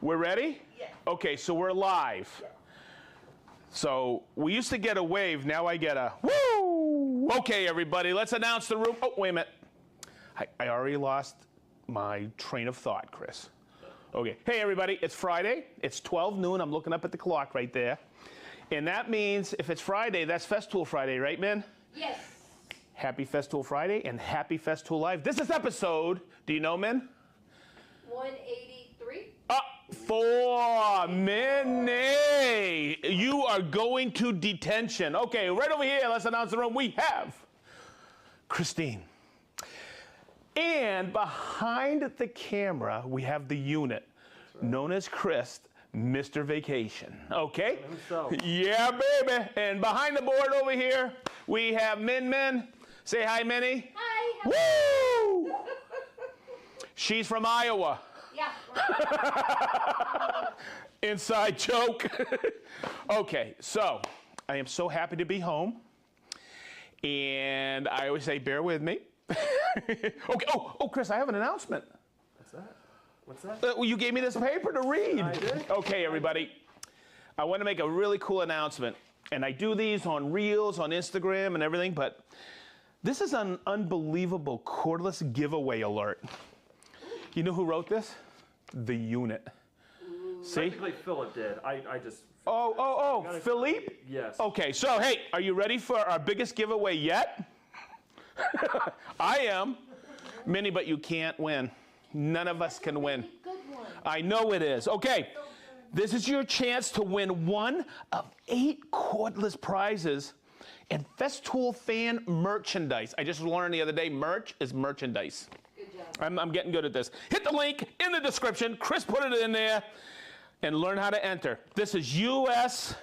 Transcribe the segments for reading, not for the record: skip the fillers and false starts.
We're ready? Yeah. Okay, so we're live. Yeah. So we used to get a wave, now I get a woo! Okay, everybody, let's announce the room. Oh, wait a minute. I already lost my train of thought, Chris. Okay, hey everybody, it's Friday. It's 12 noon, I'm looking up at the clock right there. And that means if it's Friday, that's Festool Friday, right, Min? Yes. Happy Festool Friday and happy Festool Live. This is episode, do you know, Min? 183. For Minnie, you are going to detention. Okay, right over here, let's announce the room. We have Christine. And behind the camera, we have the unit known as Chris, Mr. Vacation. Okay? So. Yeah, baby. And behind the board over here, we have Min. Say hi, Minnie. Hi. Woo! She's from Iowa. Yeah. Inside joke. Okay, so I am so happy to be home. And I always say, bear with me. Okay. Oh, Chris, I have an announcement. What's that? What's that? Well, you gave me this paper to read. I did. Okay, everybody. I want to make a really cool announcement. And I do these on Reels, on Instagram, and everything, but this is an unbelievable cordless giveaway alert. You know who wrote this? The unit. See? Technically, Philip did. I just... Oh, Philippe? Yes. Okay, so hey, are you ready for our biggest giveaway yet? I am. Minnie, but you can't win. None of us can win. Good one. I know it is. Okay, this is your chance to win one of 8 cordless prizes and Festool fan merchandise. I just learned the other day, merch is merchandise. Good job. I'm getting good at this. Hit the link in the description. Chris put it in there. And learn how to enter. This is US,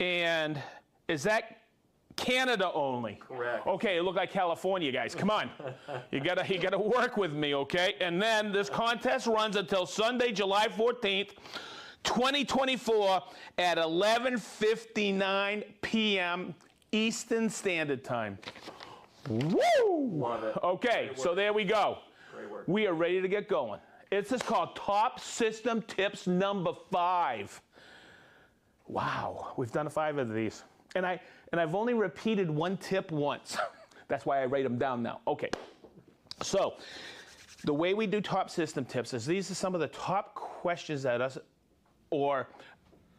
and is that Canada only? Correct. Okay, it looked like California, guys. Come on. You gotta work with me, okay? And then this contest runs until Sunday, July 14th, 2024 at 11:59 p.m. Eastern Standard Time. Woo! Love it. Okay, so there we go. Great work. We are ready to get going. This is called Top System Tips number 5. Wow, we've done 5 of these. And I've only repeated one tip once. That's why I write them down now. Okay, so the way we do Top System Tips is these are some of the top questions that us, or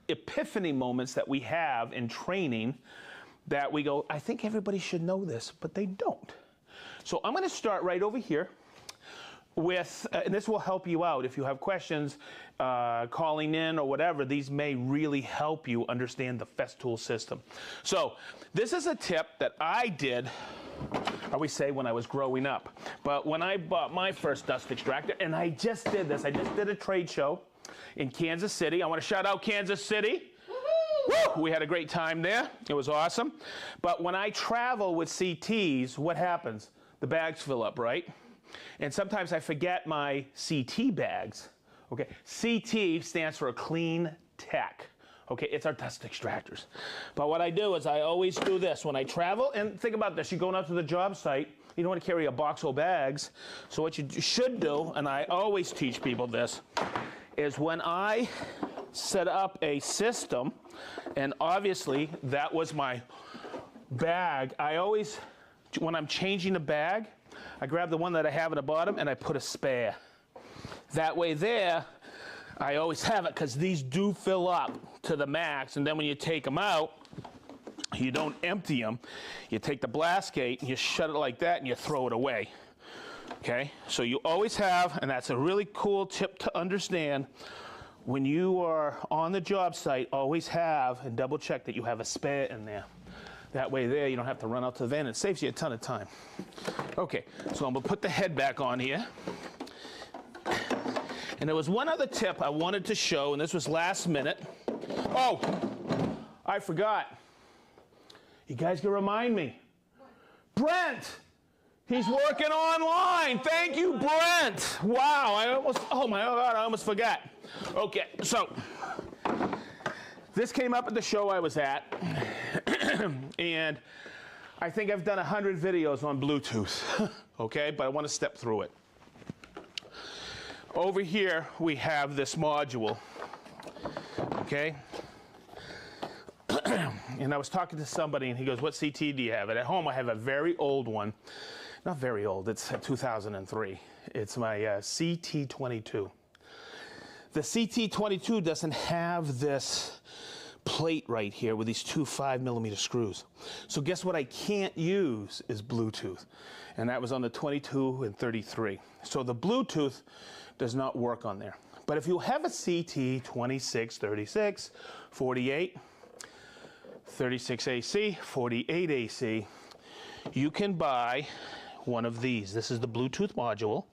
epiphany moments that we have in training that we go, I think everybody should know this, but they don't. So I'm gonna start right over here with, and this will help you out if you have questions, calling in or whatever. These may really help you understand the Festool system. So this is a tip that I did, I always say when I was growing up, but when I bought my first dust extractor, and I just did this, I just did a trade show in Kansas City. I want to shout out Kansas City. Woo! We had a great time there. It was awesome. But when I travel with CTs, what happens? The bags fill up, right? And sometimes I forget my CT bags. Okay, CT stands for a clean tech. Okay, it's our dust extractors. But what I do is I always do this when I travel. And think about this, you're going out to the job site, you don't want to carry a box of bags. So what you should do, and I always teach people this, is when I set up a system, and obviously that was my bag, I always, when I'm changing a bag, I grab the one that I have at the bottom and I put a spare. That way there, I always have it because these do fill up to the max, and then when you take them out, you don't empty them. You take the blast gate and you shut it like that and you throw it away. Okay, so you always have, and that's a really cool tip to understand, when you are on the job site, always have and double check that you have a spare in there. That way there, you don't have to run out to the van. It saves you a ton of time. Okay, so I'm gonna put the head back on here. And there was one other tip I wanted to show, and this was last minute. Oh, I forgot. You guys can remind me. Brent, he's working online. Thank you, Brent. Wow, oh my God, I almost forgot. Okay, so this came up at the show I was at. And I think I've done 100 videos on Bluetooth, okay? But I want to step through it. over here we have this module, okay? And I was talking to somebody and he goes, what CT do you have? And at home I have a very old one. Not very old, it's 2003. It's my CT22. The CT22 doesn't have this plate right here with these two 5mm screws. So guess what I can't use is Bluetooth. And that was on the 22 and 33. So the Bluetooth does not work on there. But if you have a CT 26, 36, 48, 36 AC, 48 AC, you can buy one of these. This is the Bluetooth module.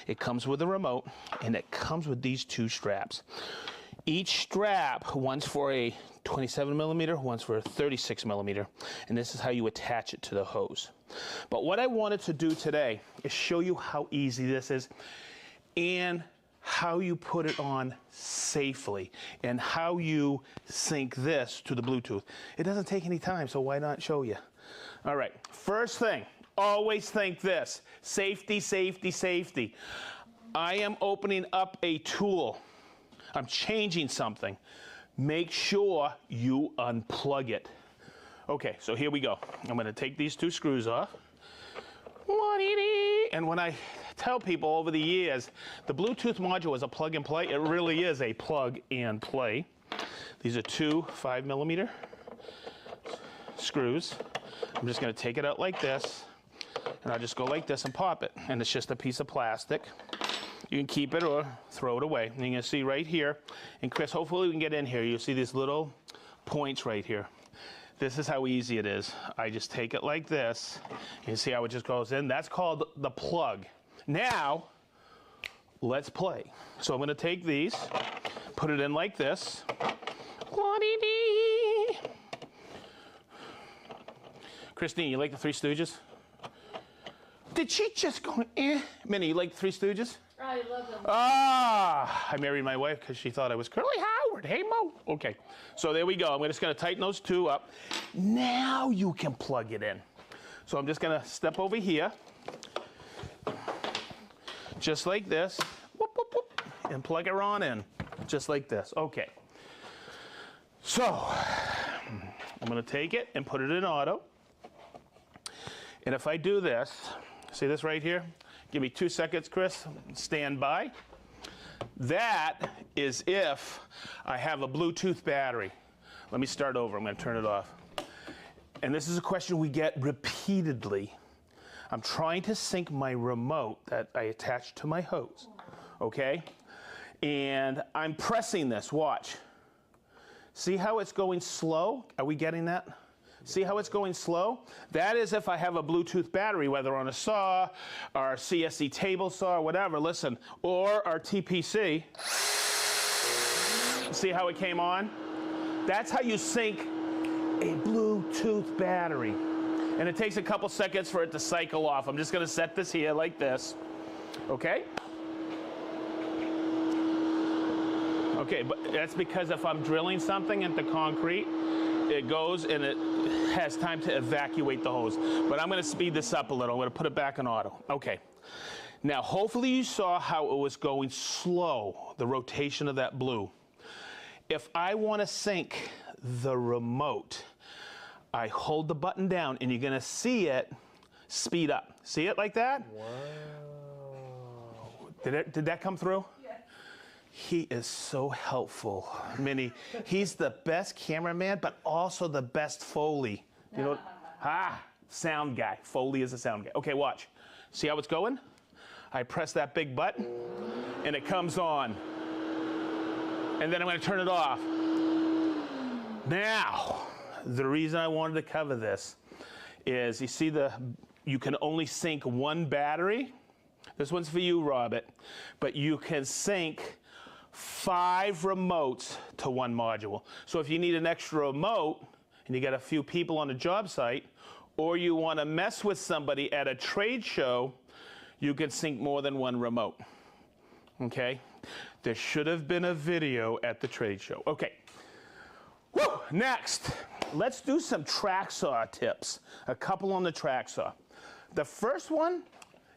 It comes with a remote and it comes with these two straps. Each strap, one's for a 27mm, one's for a 36mm, and this is how you attach it to the hose. But what I wanted to do today is show you how easy this is and how you put it on safely and how you sync this to the Bluetooth. It doesn't take any time, so why not show you? All right, first thing, always think this: safety, safety, safety. I am opening up a tool. I'm changing something. Make sure you unplug it. Okay, so here we go. I'm gonna take these two screws off. And when I tell people over the years, the Bluetooth module is a plug and play, it really is a plug and play. These are two 5mm screws. I'm just gonna take it out like this, and I'll just go like this and pop it. And it's just a piece of plastic. You can keep it or throw it away. And you can see right here, and Chris, hopefully we can get in here. You'll see these little points right here. This is how easy it is. I just take it like this. You see how it just goes in? That's called the plug. Now, let's play. So I'm gonna take these, put it in like this. Christine, you like the Three Stooges? Did she just go, eh? Minnie, you like the Three Stooges? I love them. Ah, I married my wife because she thought I was Curly Howard. Hey, Mo. Okay, so there we go. I'm just going to tighten those two up. Now you can plug it in. So I'm just going to step over here, just like this, whoop, whoop, whoop, and plug her on in, just like this. Okay. So I'm going to take it and put it in auto. And if I do this, see this right here? Give me 2 seconds, Chris. Stand by. That is if I have a Bluetooth battery. Let me start over. I'm going to turn it off. And this is a question we get repeatedly. I'm trying to sync my remote that I attach to my hose, okay? And I'm pressing this. Watch. See how it's going slow? Are we getting that? See how it's going slow? That is if I have a Bluetooth battery, whether on a saw, our CSC table saw, or whatever, listen, or our TPC. See how it came on? That's how you sync a Bluetooth battery. And it takes a couple seconds for it to cycle off. I'm just gonna set this here like this, okay? Okay, but that's because if I'm drilling something into concrete, it goes and it has time to evacuate the hose. But I'm gonna speed this up a little. I'm gonna put it back in auto. Okay. Now, hopefully you saw how it was going slow, the rotation of that blue. If I wanna sync the remote, I hold the button down and you're gonna see it speed up. See it like that? Wow. Did that come through? He is so helpful, Minnie. He's the best cameraman, but also the best Foley. You know, sound guy. Foley is a sound guy. Okay, watch. See how it's going? I press that big button, and it comes on. And then I'm gonna turn it off. Now, the reason I wanted to cover this is, you see you can only sync one battery. This one's for you, Robert. But you can sync 5 remotes to one module. So if you need an extra remote and you got a few people on a job site, or you want to mess with somebody at a trade show, you can sync more than one remote. Okay? There should have been a video at the trade show. Okay. Woo! Next, let's do some track saw tips. A couple on the track saw. The first one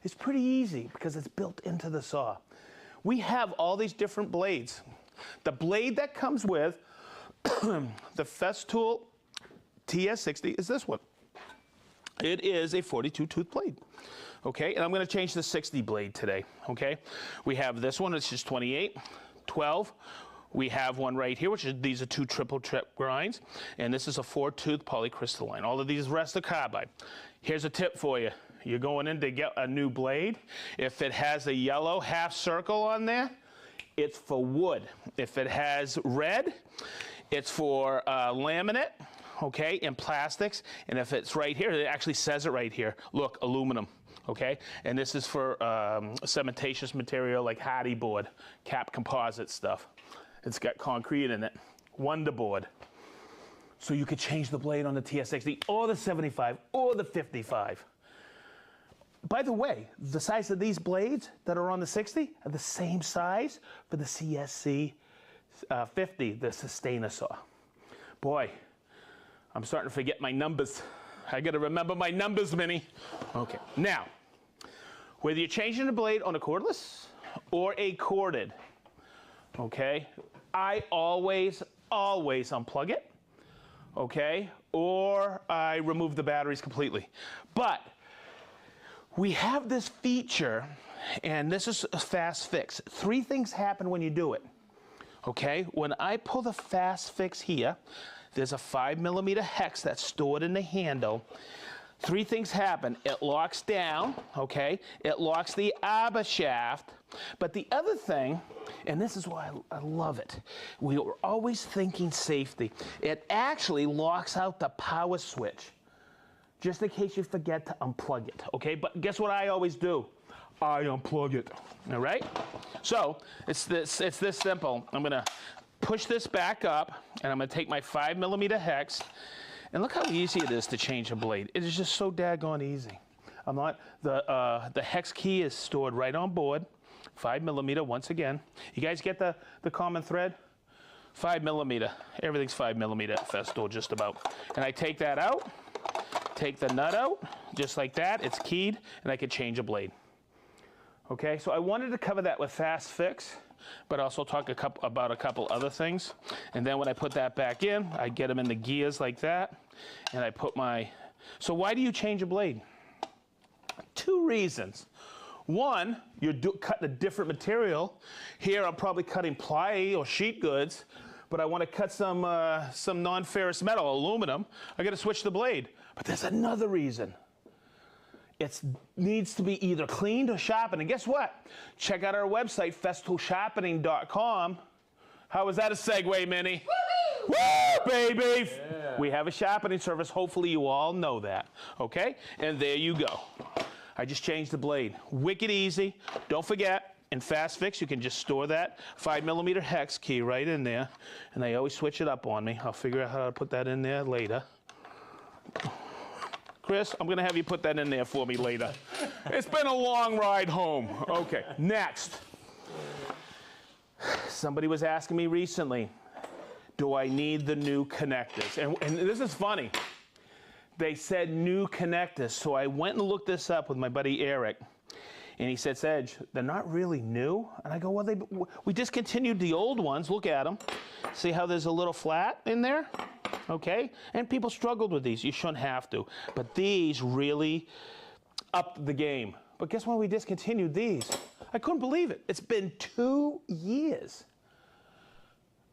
is pretty easy because it's built into the saw. we have all these different blades. The blade that comes with the Festool TS60 is this one. It is a 42 tooth blade. Okay, and I'm going to change the 60 blade today. Okay, we have this one, it's just 28, 12. We have one right here, which is, these are 2 triple trip grinds, and this is a 4-tooth polycrystalline. All of these rest are carbide. Here's a tip for you. You're going in to get a new blade. If it has a yellow half circle on there, it's for wood. If it has red, it's for laminate, okay, and plastics. And if it's right here, it actually says it right here. Look, aluminum. Okay, and this is for cementatious material like hardy board, cap composite stuff. It's got concrete in it, wonder board. So you could change the blade on the TS60 or the 75 or the 55. By the way, the size of these blades that are on the 60 are the same size for the CSC 50, the Sustainer saw. Boy, I'm starting to forget my numbers. I got to remember my numbers, Minnie. Okay, now, whether you're changing the blade on a cordless or a corded, okay, I always unplug it, okay, or I remove the batteries completely. But we have this feature, and this is a fast fix. 3 things happen when you do it, okay? When I pull the fast fix here, there's a 5mm hex that's stored in the handle. 3 things happen. It locks down, okay? It locks the arbor shaft. But the other thing, and this is why I love it, we were always thinking safety. It actually locks out the power switch, just in case you forget to unplug it, okay? But guess what I always do? I unplug it, all right? So it's this simple. I'm gonna push this back up, and I'm gonna take my 5mm hex, and look how easy it is to change a blade. It is just so daggone easy. The hex key is stored right on board, 5mm once again. You guys get the common thread? 5mm, everything's 5mm at Festool just about. And I take that out, take the nut out, just like that, it's keyed, and I can change a blade. Okay, so I wanted to cover that with fast fix, but also talk about a couple other things. And then when I put that back in, I get them in the gears like that, and I put my... So why do you change a blade? 2 reasons. One, you're cutting a different material. Here I'm probably cutting ply or sheet goods, but I want to cut some non-ferrous metal, aluminum. I got to switch the blade. But there's another reason. It needs to be either cleaned or sharpened. And guess what? Check out our website, festoolsharpening.com. How was that a segue, Minnie? Woo, baby! Yeah. We have a sharpening service. Hopefully you all know that. Okay? And there you go. I just changed the blade. Wicked easy. Don't forget, in Fast Fix, you can just store that 5mm hex key right in there. And they always switch it up on me. I'll figure out how to put that in there later. Chris, I'm going to have you put that in there for me later. It's been a long ride home. Okay, next. Somebody was asking me recently, do I need the new connectors? And this is funny. They said new connectors, so I went and looked this up with my buddy Eric. And he said, Sedge, they're not really new. And I go, well, we discontinued the old ones. Look at them. See how there's a little flat in there? Okay? And people struggled with these. You shouldn't have to. But these really upped the game. But guess when we discontinued these? I couldn't believe it. It's been 2 years.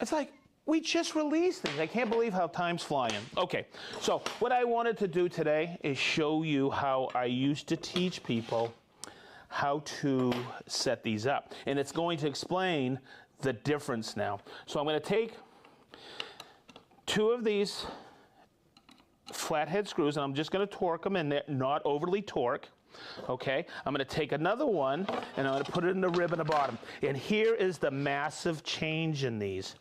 It's like, we just released things. I can't believe how time's flying. Okay, so what I wanted to do today is show you how I used to teach people how to set these up. And it's going to explain the difference now. So I'm going to take 2 of these flathead screws, and I'm just going to torque them in there, not overly torque. Okay, I'm going to take another one, and I'm going to put it in the rib in the bottom. And here is the massive change in these.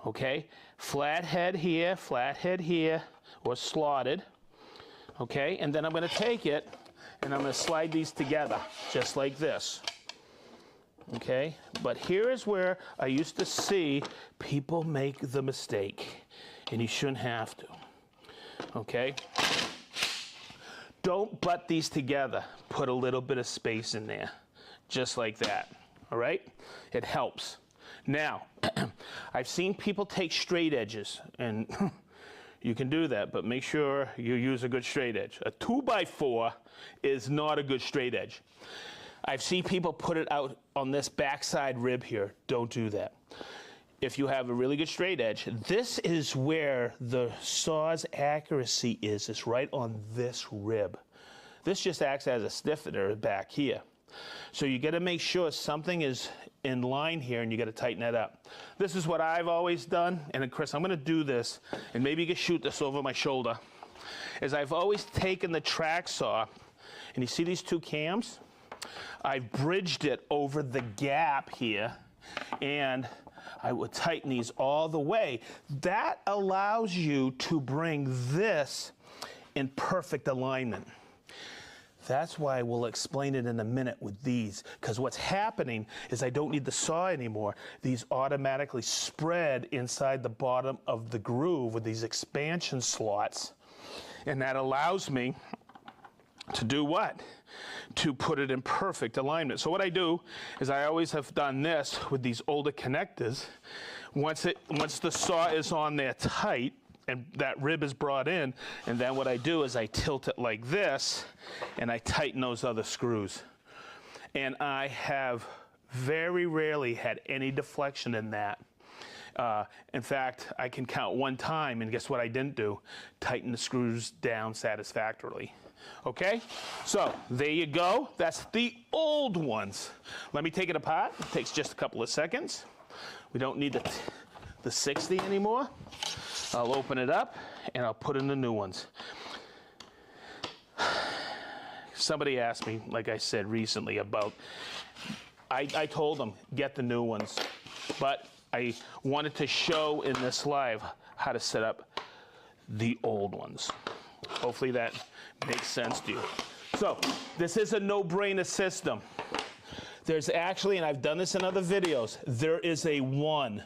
Okay, flathead here, or slotted. Okay, and then I'm going to take it, and I'm going to slide these together, just like this. Okay, but here is where I used to see people make the mistake, and you shouldn't have to. Okay, don't butt these together. Put a little bit of space in there, just like that. all right? It helps. Now, I've seen people take straight edges, and you can do that, but make sure you use a good straight edge. A 2x4 is not a good straight edge. I've seen people put it out on this backside rib here. Don't do that. If you have a really good straight edge, this is where the saw's accuracy is right on this rib. This just acts as a stiffener back here. So you got to make sure something is in line here, and you got to tighten that up. This is what I've always done, and then Chris, I'm going to do this, and maybe you can shoot this over my shoulder, is I've always taken the track saw, and you see these two cams? I've bridged it over the gap here, and I would tighten these all the way. That allows you to bring this in perfect alignment. That's why we'll explain it in a minute with these, because what's happening is I don't need the saw anymore. These automatically spread inside the bottom of the groove with these expansion slots, and that allows me to do what? To put it in perfect alignment. So what I do is I always have done this with these older connectors. Once the saw is on there tight and that rib is brought in, and then what I do is I tilt it like this and I tighten those other screws. And I have very rarely had any deflection in that. In fact, I can count one time, and guess what I didn't do? Tighten the screws down satisfactorily. Okay, so there you go. That's the old ones. Let me take it apart. It takes just a couple of seconds. We don't need the 60 anymore. I'll open it up and I'll put in the new ones. Somebody asked me, like I said recently, about, I told them, get the new ones. But I wanted to show in this live how to set up the old ones. Hopefully that makes sense to you. So this is a no-brainer system. There's actually, and I've done this in other videos, there is a 1.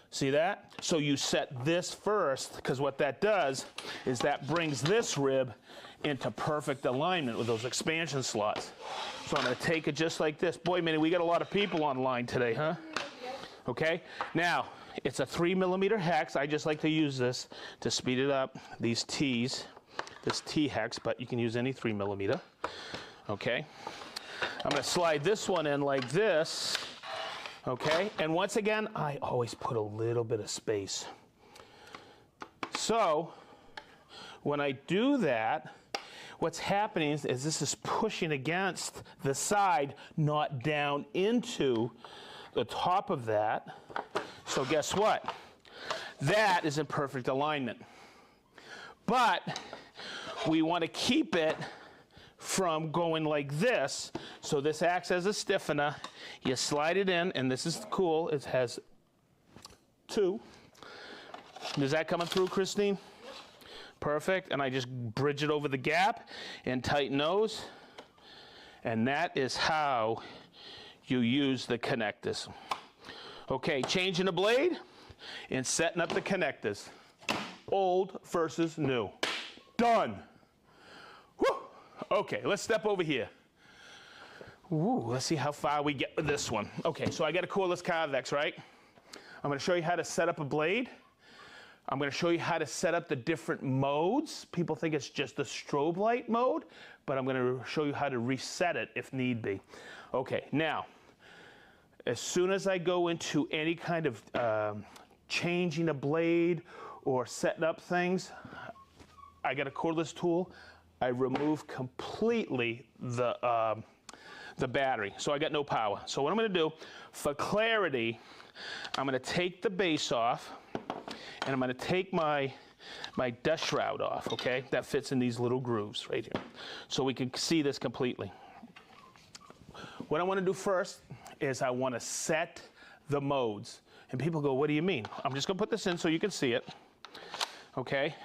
See that? So you set this first, because what that does is that brings this rib into perfect alignment with those expansion slots. So I'm going to take it just like this. Boy, Minnie, we got a lot of people online today, huh? Okay, now it's a 3mm hex. I just like to use this to speed it up. These T's, this T hex, but you can use any 3mm. Okay, I'm going to slide this one in like this. Okay, and once again, I always put a little bit of space. So when I do that, what's happening is this is pushing against the side, not down into the top of that. So guess what? That is in perfect alignment. But we want to keep it from going like this. So this acts as a stiffener. You slide it in, and this is cool. It has 2. Is that coming through, Christine? Yep. Perfect. And I just bridge it over the gap and tighten those. And that is how you use the connectors. Okay, changing the blade and setting up the connectors. Old versus new. Done. Whew. Okay, let's step over here. Ooh, let's see how far we get with this one. Okay, so I got a cordless Carvex, right? I'm going to show you how to set up a blade. I'm going to show you how to set up the different modes. People think it's just the strobe light mode, but I'm going to show you how to reset it if need be. Okay, now, as soon as I go into any kind of changing a blade or setting up things, I got a cordless tool. I remove completely the battery, so I got no power. So what I'm going to do, for clarity, I'm going to take the base off, and I'm going to take my dust shroud off, okay? That fits in these little grooves right here, so we can see this completely. What I want to do first is I want to set the modes. And people go, what do you mean? I'm just going to put this in so you can see it, okay?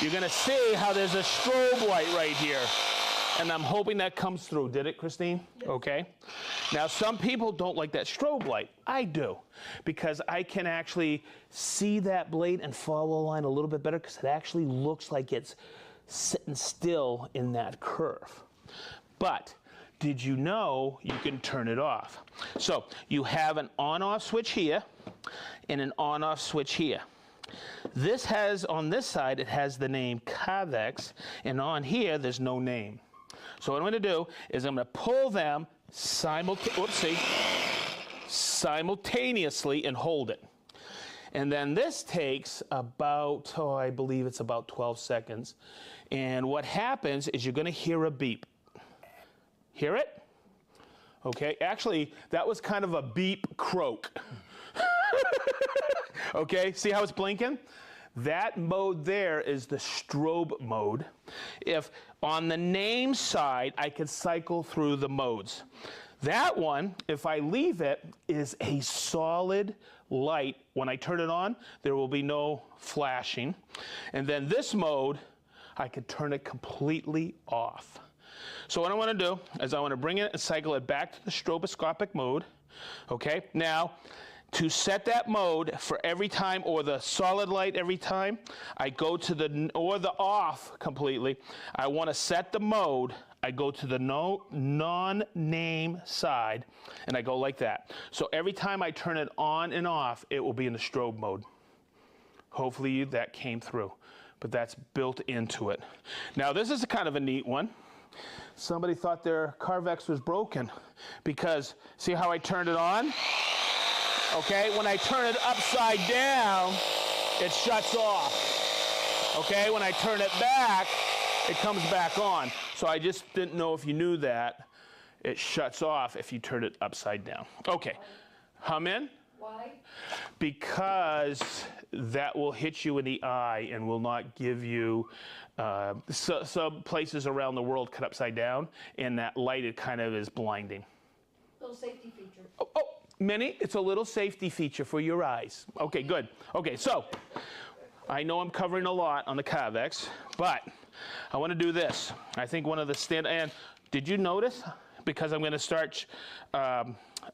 You're going to see how there's a strobe light right here. And I'm hoping that comes through. Did it, Christine? Yes. Okay. Now, some people don't like that strobe light. I do, because I can actually see that blade and follow a line a little bit better, because it actually looks like it's sitting still in that curve. But did you know you can turn it off? So you have an on-off switch here and an on-off switch here. This has, on this side, it has the name Carvex, and on here, there's no name. So what I'm going to do is I'm going to pull them simultaneously and hold it. And then this takes about, I believe it's about 12 seconds. And what happens is you're going to hear a beep. Hear it? Okay, actually, that was kind of a beep croak. Okay, see how it's blinking? That mode there is the strobe mode. If on the name side, I could cycle through the modes. That one, if I leave it, is a solid light. When I turn it on, there will be no flashing. And then this mode, I could turn it completely off. So what I want to do is I want to bring it and cycle it back to the stroboscopic mode. Okay, now to set that mode for every time, or the solid light every time, I go to the, or the off completely. I want to set the mode. I go to the non-name side, and I go like that. So every time I turn it on and off, it will be in the strobe mode. Hopefully that came through, but that's built into it. Now this is kind of a neat one. Somebody thought their Carvex was broken because see how I turned it on? Okay, when I turn it upside down, it shuts off. Okay, when I turn it back, it comes back on. So I just didn't know if you knew that. It shuts off if you turn it upside down. Okay, hum in. Why? Because that will hit you in the eye and will not give you, some places around the world cut upside down, and that light, it kind of is blinding. Little safety feature. Oh, Minnie, it's a little safety feature for your eyes. Okay, good. Okay, so I know I'm covering a lot on the Carvex, but I want to do this. I think one of the and did you notice? Because I'm going to start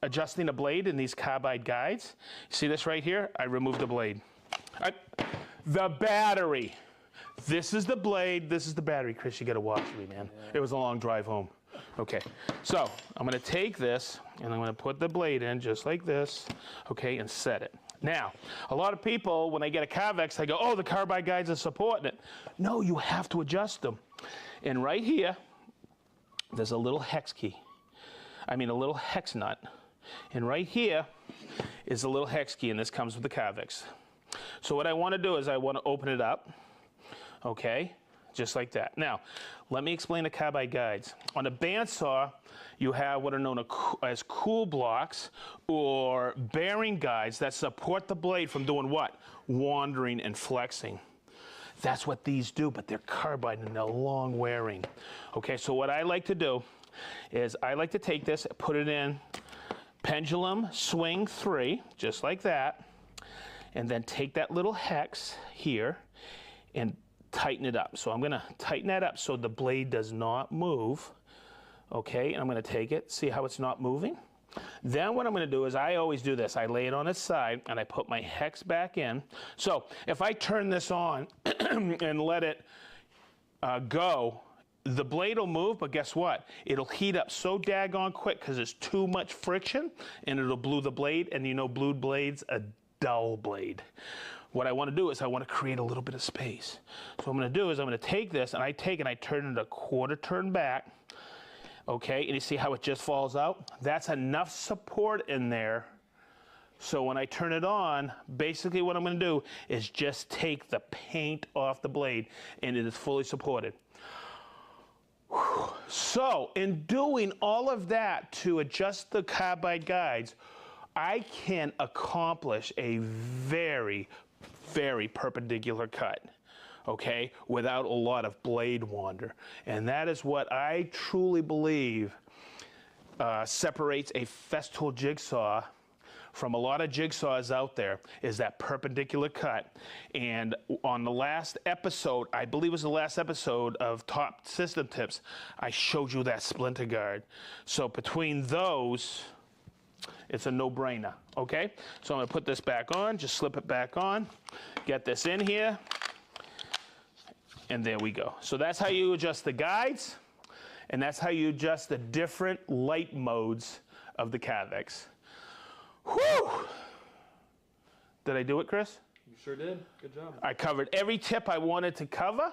adjusting the blade in these carbide guides. See this right here? I removed the blade. The battery. This is the blade. This is the battery. Chris, you got to watch me, man. It was a long drive home. Okay, so I'm going to take this and I'm going to put the blade in just like this, okay, and set it. Now, a lot of people, when they get a Carvex, they go, oh, the carbide guides are supporting it. No, you have to adjust them. And right here, there's a little hex key. I mean, a little hex nut. And right here is a little hex key, and this comes with the Carvex. So what I want to do is I want to open it up, okay, just like that. Now, let me explain the carbide guides. On a bandsaw, you have what are known as cool blocks or bearing guides that support the blade from doing what? Wandering and flexing. That's what these do, but they're carbide and they're long wearing. Okay, so what I like to do is I like to take this, put it in pendulum swing 3, just like that, and then take that little hex here and tighten it up. So I'm going to tighten that up so the blade does not move. Okay, and I'm going to take it, see how it's not moving? Then what I'm going to do is I always do this. I lay it on its side and I put my hex back in. So if I turn this on and let it go, the blade will move, but guess what? It'll heat up so daggone quick because there's too much friction and it'll blue the blade, and you know blued blade's a dull blade. What I want to do is I want to create a little bit of space. So what I'm going to do is I'm going to take this and I turn it a quarter turn back. Okay, and you see how it just falls out? That's enough support in there. So when I turn it on, basically what I'm going to do is just take the paint off the blade, and it is fully supported. Whew. So in doing all of that to adjust the carbide guides, I can accomplish a very, very perpendicular cut, okay, without a lot of blade wander. And that is what I truly believe separates a Festool jigsaw from a lot of jigsaws out there, is that perpendicular cut. And on the last episode, I believe it was the last episode of Top System Tips, I showed you that splinter guard. So between those, it's a no-brainer, okay? So I'm gonna put this back on, just slip it back on, get this in here, and there we go. So that's how you adjust the guides. And that's how you adjust the different light modes of the Carvex. Whew! Did I do it, Chris? You sure did. Good job. I covered every tip I wanted to cover.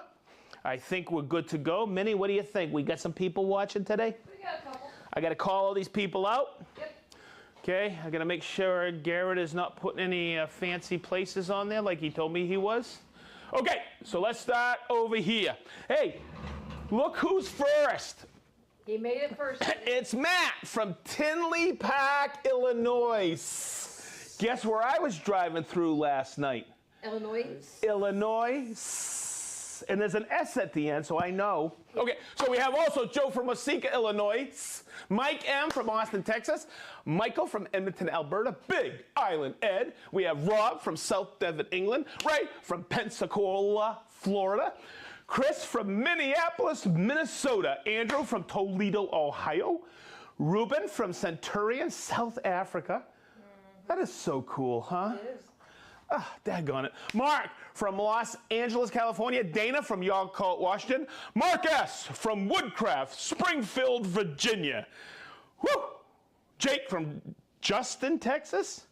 I think we're good to go. Minnie, what do you think? We got some people watching today? We got a couple. I got to call all these people out. Yep. Okay, I got to make sure Garrett is not putting any fancy places on there like he told me he was. Okay, so let's start over here. Hey, look who's first. He made it first. It's Matt from Tinley Park, Illinois. Guess where I was driving through last night? Illinois. Illinois. And there's an S at the end, so I know. Okay, so we have also Joe from Waseca, Illinois. Mike M. from Austin, Texas. Michael from Edmonton, Alberta. Big Island Ed. We have Rob from South Devon, England. Ray from Pensacola, Florida. Chris from Minneapolis, Minnesota. Andrew from Toledo, Ohio. Ruben from Centurion, South Africa. That is so cool, huh? It is. Ah, daggone it. Mark from Los Angeles, California. Dana from Yakult, Washington. Mark S. from Woodcraft, Springfield, Virginia. Woo! Jake from Justin, Texas?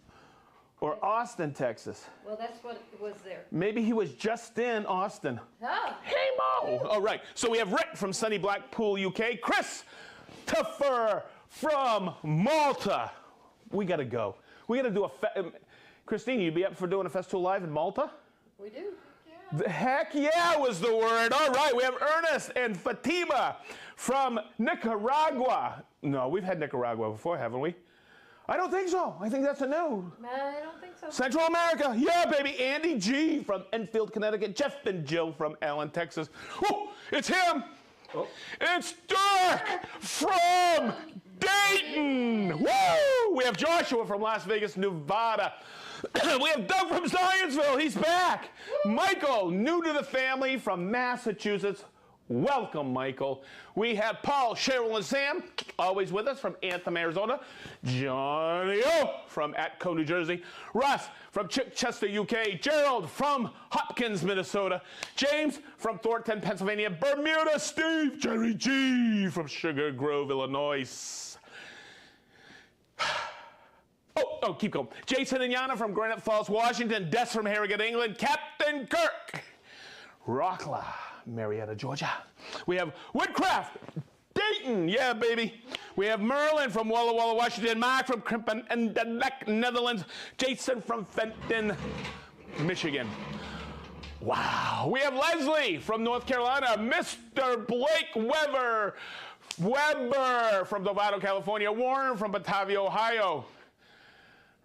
Or Austin, Texas? Well, that's what was there. Maybe he was just in Austin. Ah. Hey, Mo! All right, so we have Rick from sunny Blackpool, UK. Chris Tuffer from Malta. We got to go. We got to do a... Christine, you be up for doing a Festool Live in Malta? We do. The heck yeah was the word. All right, we have Ernest and Fatima from Nicaragua. No, we've had Nicaragua before, haven't we? I don't think so. I think that's a new. I don't think so. Central America. Yeah, baby. Andy G. from Enfield, Connecticut. Jeff and Jill from Allen, Texas. Oh, it's him. Oh. It's Dirk from Dayton. Woo! We have Joshua from Las Vegas, Nevada. We have Doug from Zionsville. He's back. Michael, new to the family from Massachusetts. Welcome, Michael. We have Paul, Cheryl, and Sam, always with us from Anthem, Arizona. Johnny O from Atco, New Jersey. Russ from Chichester, UK. Gerald from Hopkins, Minnesota. James from Thornton, Pennsylvania. Bermuda Steve. Jerry G from Sugar Grove, Illinois. Oh, keep going. Jason and Yana from Granite Falls, Washington. Des from Harrogate, England. Captain Kirk. Rockla, Marietta, Georgia. We have Woodcraft, Dayton. Yeah, baby. We have Merlin from Walla Walla, Washington. Mark from Krimpen and the Netherlands. Jason from Fenton, Michigan. Wow. We have Leslie from North Carolina. Mr. Blake Weber from Novato, California. Warren from Batavia, Ohio.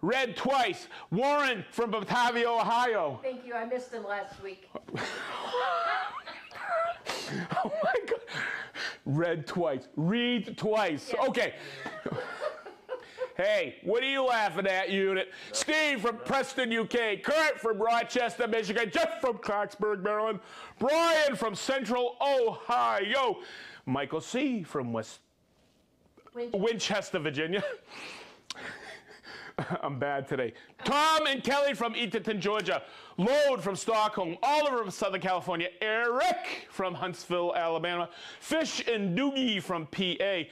Red twice. Warren from Batavia, Ohio. Thank you. I missed him last week. Oh my God. Read twice. Read twice. Yes. Okay. Hey, what are you laughing at, unit? Steve from Preston, UK. Kurt from Rochester, Michigan. Jeff from Clarksburg, Maryland. Brian from Central Ohio. Michael C. from Winchester, Virginia. I'm bad today. Tom and Kelly from Eatonton, Georgia. Lode from Stockholm. Oliver from Southern California. Eric from Huntsville, Alabama. Fish and Doogie from PA.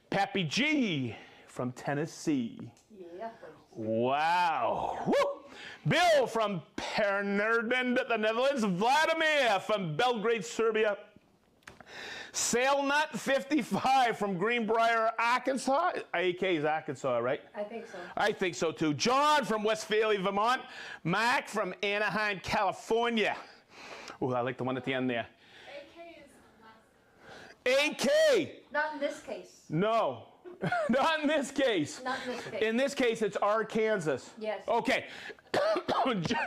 Pappy G from Tennessee. Yeah. Wow. Woo. Bill from Pernerdend, the Netherlands. Vladimir from Belgrade, Serbia. Sailnut 55 from Greenbrier, Arkansas. AK is Arkansas, right? I think so. I think so too. John from Westphalia, Vermont. Mark from Anaheim, California. Oh, I like the one at the end there. AK. Not in this case. No. Not in this case. Not in this case. In this case, it's Arkansas. Yes. Okay.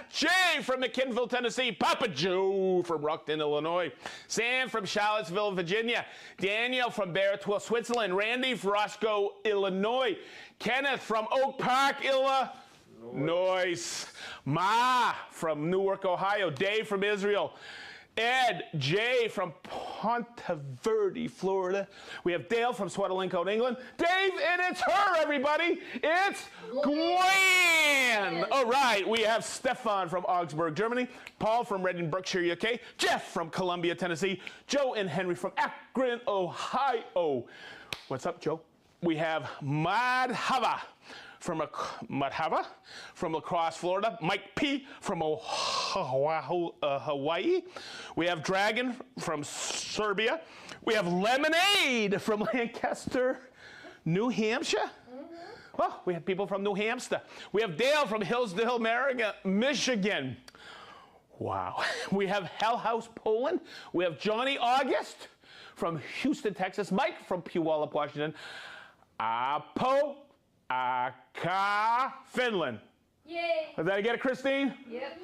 Jay from McKinnville, Tennessee. Papa Joe from Rockton, Illinois. Sam from Charlottesville, Virginia. Daniel from Barrettville, Switzerland. Randy from Roscoe, Illinois. Kenneth from Oak Park, Illinois. Ma from Newark, Ohio. Dave from Israel. Ed J from Ponteverde, Florida. We have Dale from Swaddling-Coat, England. Dave, and it's her, everybody. It's Gwen. All All right, we have Stefan from Augsburg, Germany, Paul from Reading, Berkshire, UK, Jeff from Columbia, Tennessee, Joe and Henry from Akron, Ohio. What's up, Joe? We have Madhava from La Crosse, Florida, Mike P from Hawaii. We have Dragon from Serbia. We have Lemonade from Lancaster, New Hampshire. Well, we have people from New Hampshire. We have Dale from Hillsdale, Michigan. Wow. We have Hell House, Poland. We have Johnny August from Houston, Texas. Mike from Puyallup, Washington. Apo Aka, Finland. Yay. Did I get it, Christine? Yep.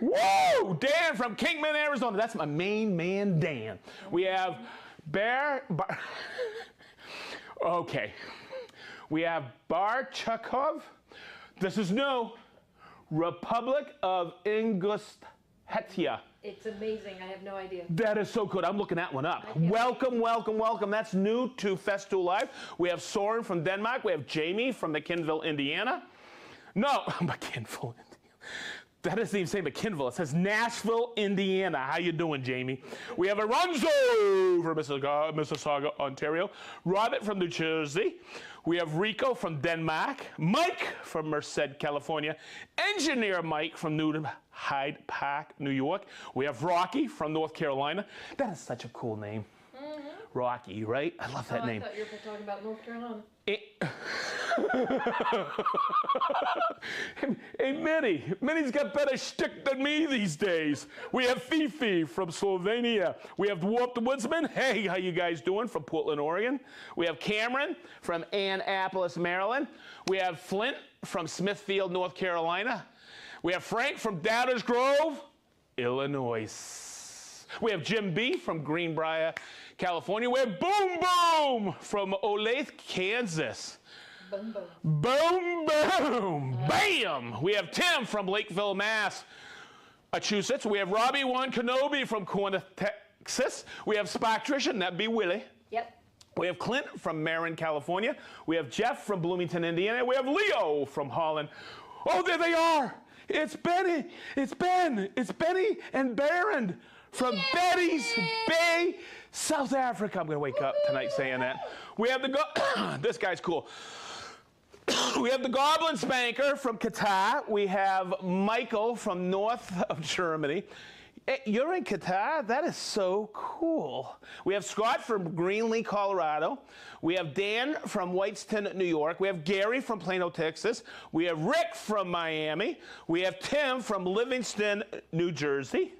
Woo! Dan from Kingman, Arizona. That's my main man, Dan. We have okay. We have Barchakov. This is new. Republic of Ingushetia. It's amazing. I have no idea. That is so good. I'm looking that one up. Welcome, welcome, welcome. That's new to Festool Live. We have Soren from Denmark. We have Jamie from McKinnville, Indiana. No, McKinnville, Indiana. That doesn't even say McKinnville. It says Nashville, Indiana. How you doing, Jamie? We have Alonzo from Mississauga, Ontario. Robert from New Jersey. We have Rico from Denmark. Mike from Merced, California. Engineer Mike from New Hyde Park, New York. We have Rocky from North Carolina. That is such a cool name. Rocky, right? I love that name. I thought you were talking about North Carolina. Hey, Minnie. Minnie's got better shtick than me these days. We have Fifi from Slovenia. We have Warped Woodsman. Hey, how you guys doing? From Portland, Oregon. We have Cameron from Annapolis, Maryland. We have Flint from Smithfield, North Carolina. We have Frank from Doubters Grove, Illinois. We have Jim B. from Greenbrier, California. We have Boom Boom from Olathe, Kansas. Boom, boom. Boom, boom, bam! We have Tim from Lakeville, Massachusetts. We have Robbie One Kenobi from Corner, Texas. We have Sparktrition, that'd be Willie. Yep. We have Clint from Marin, California. We have Jeff from Bloomington, Indiana. We have Leo from Holland. Oh, there they are! It's Benny! It's Ben! It's Benny and Baron from Betty's Bay, South Africa. I'm gonna wake up tonight saying that. We have this guy's cool. We have the Goblin Spanker from Qatar. We have Michael from north of Germany. You're in Qatar? That is so cool. We have Scott from Greenlee, Colorado. We have Dan from Whiteston, New York. We have Gary from Plano, Texas. We have Rick from Miami. We have Tim from Livingston, New Jersey.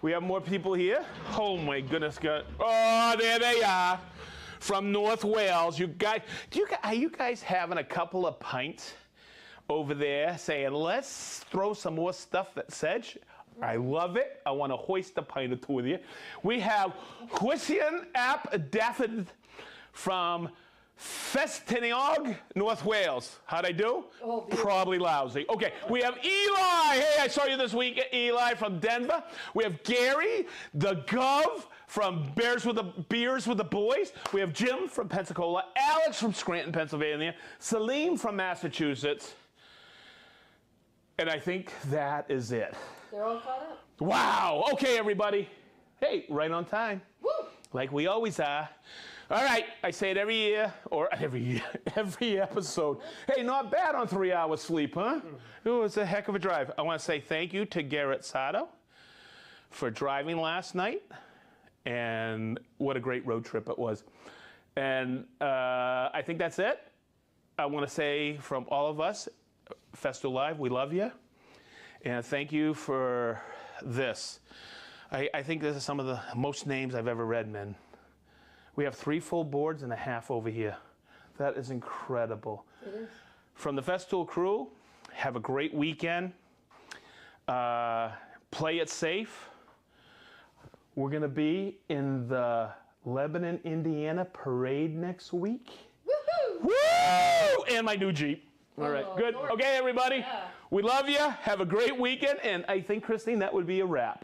We have more people here. Oh my goodness, God. Oh, there they are. From North Wales. You guys, are you guys having a couple of pints over there saying, let's throw some more stuff at Sedge? I love it. I want to hoist a pint or two with you. We have Hwisian Ap Daffod from Festiniog, North Wales. How'd I do? Oh, probably lousy. Okay, we have Eli. Hey, I saw you this week, Eli from Denver. We have Gary, the Gov from Beers with the Boys. We have Jim from Pensacola, Alex from Scranton, Pennsylvania, Salim from Massachusetts, and I think that is it. They're all caught up. Wow. Okay, everybody. Hey, right on time. Woo! Like we always are. All right, I say it every year, or every episode. Hey, not bad on 3 hours sleep, huh? It was a heck of a drive. I want to say thank you to Garrett Sato for driving last night, and what a great road trip it was. And I think that's it. I want to say from all of us, Festool Live, we love you, and thank you for this. I think this is some of the most names I've ever read, men. We have 3 full boards and a half over here. That is incredible. It is. From the Festool crew, have a great weekend. Play it safe. We're gonna be in the Lebanon, Indiana parade next week. Woohoo! Woo! And my new Jeep. All right, good. Lord. Okay, everybody. Yeah. We love you. Have a great weekend. And I think, Christine, that would be a wrap.